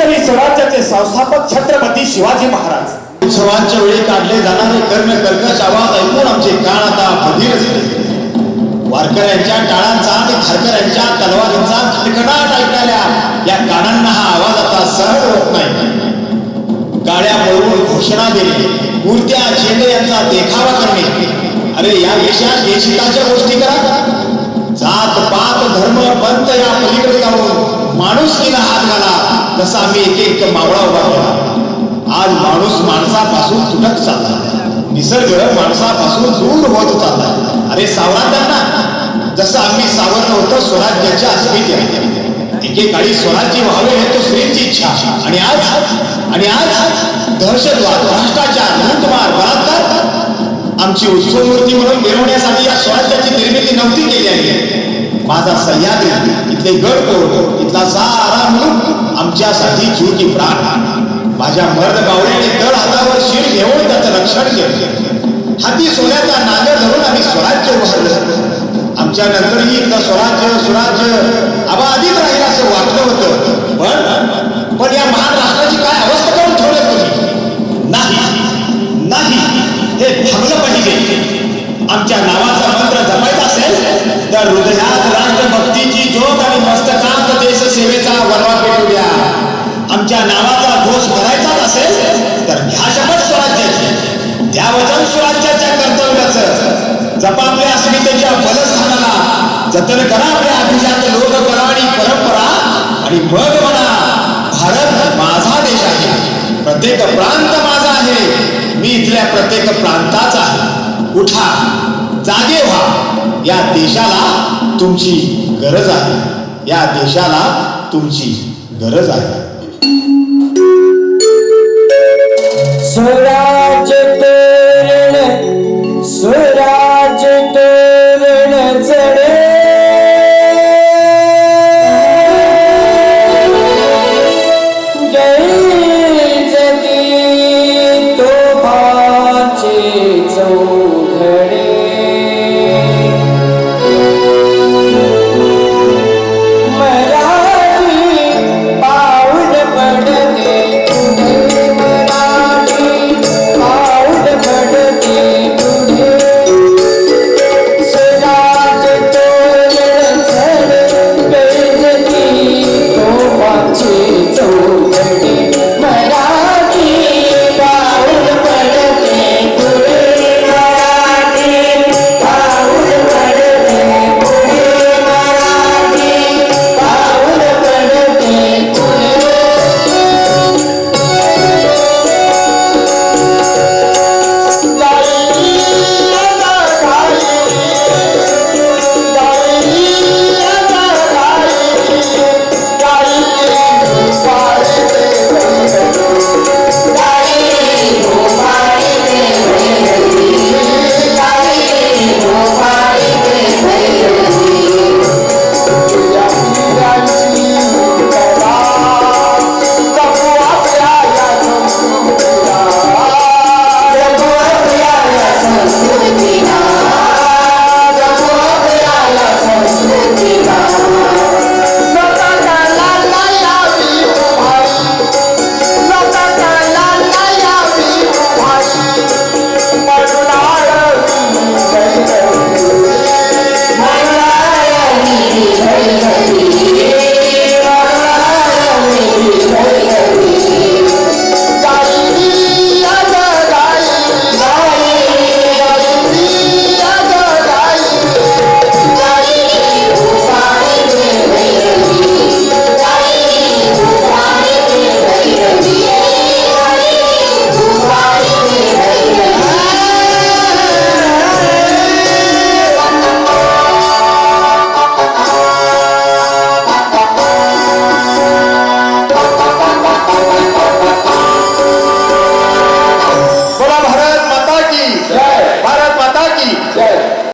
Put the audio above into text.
हिंदवी स्वराज्याचे संस्थापक छत्रपती शिवाजी महाराज। उत्सवांच्या वेळी काढले जाणारे कर्ण कर्कश आवाज ऐकून आमचे कान आता बधीर झाले। वारकऱ्यांच्या टाळांचा आणि खारकऱ्यांच्या तलवारींचा खडखडाट ऐकणाऱ्या या कानांना हा आवाज आता सहज होत नाही। गाड्या पळवून घोषणा देणे, मूर्त्या झेंडे यांचा देखावा करणे, अरे या देशात देशिकाच्या गोष्टी करा। जात पात धर्म पंथ या पलीकडे जाऊन माणुसकीला हात घाला, जसा आम्ही एक एक मावळा उभा केला। आज माणूस माणसापासून तुटक चालला, निसर्ग माणसापासून दूर होत चालला। अरे सावरा त्यांना, जसं आम्ही सावरलं होतं स्वराज्याच्या अस्मितेने। एकेकाळी स्वराज्य व्हावे हे तो स्त्रीची इच्छा, आणि आज दहशतवाद, भ्रष्टाचार, लूटमार, बलात्कार आमची उत्सव मूर्ती म्हणून मिरवण्यासाठी या स्वराज्याची निर्मिती नव्हती केली आहे। माझा सह्याद्री, इथले गडकोट, इथला सारा मुलूक आमच्यासाठी जीव की प्राण। माझ्या मर्द बावळ्याने तळ हातावर शिर घेऊन त्याचं रक्षण केलं। हाती सोन्याचा नागर धरून आम्ही स्वराज्य उभारलं। आमच्या नंतरही इथलं स्वराज्य अबाधित राहील असं वाटलं होतं, पण या महान राष्ट्राची काय अवस्था करून ठेवलं तुम्ही? नाही, हे थांबलं पाहिजे। आमच्या नावाचा मंत्र जपायचा असेल तर हृदयात राष्ट्रभक्तीची ज्योत आणि मस्तकात देशसेवेचा वरवा पेटू द्या। आमच्या नावाचा घोष करायचाच असेल तर घ्या शपथ स्वराज्याची, द्या वचन स्वराज्याच्या कर्तव्याचं। जपा आपल्या अस्मितेच्या बलस्थानाला, जतन करा आपल्या अभिजात लोककला आणि परंपरा, आणि मग म्हणा भारत माझा देश आहे, प्रत्येक प्रांत माझा आहे, मी इथल्या प्रत्येक प्रांताचा आहे। उठा, जागे व्हा, या देशाला तुमची गरज आहे, या देशाला तुमची गरज आहे। स्वराज्य